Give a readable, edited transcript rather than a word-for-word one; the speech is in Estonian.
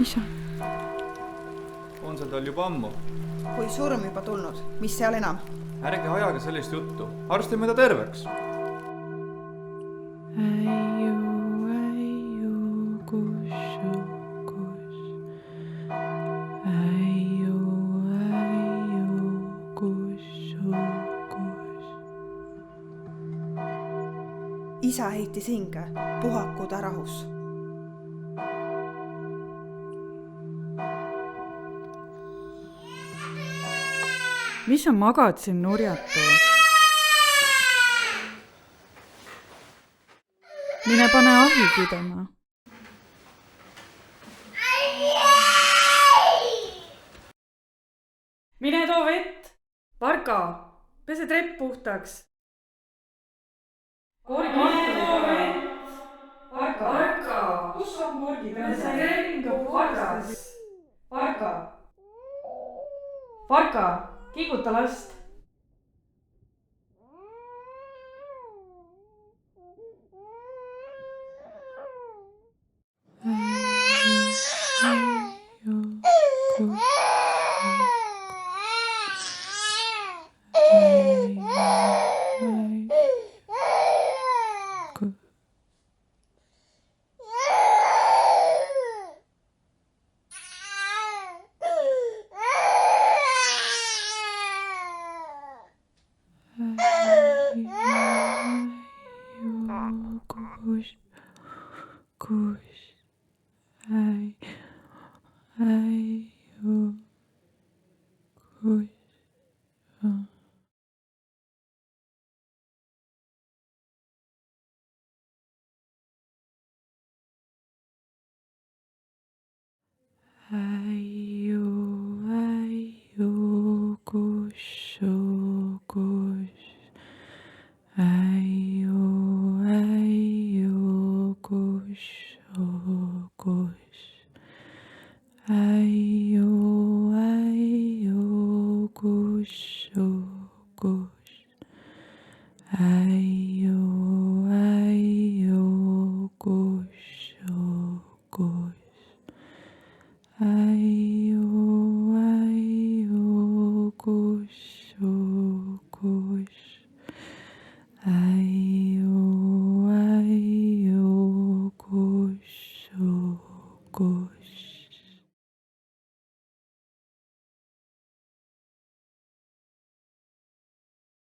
Isa. On see tal juba ammu? Kui surm juba tulnud, mis seal enam? Ärge ajage sellist juttu, arstime ta terveks. Isa heitis hinge, puhaku ta rahus. Mis sa magad siin nurjatu? Mine pane ahi pidama. Mine too vett. Parka, pese trepp puhtaks. Mine too vett. Parka, kus on korgid? Pese trepp puhtaks. Parka, kiiguta last.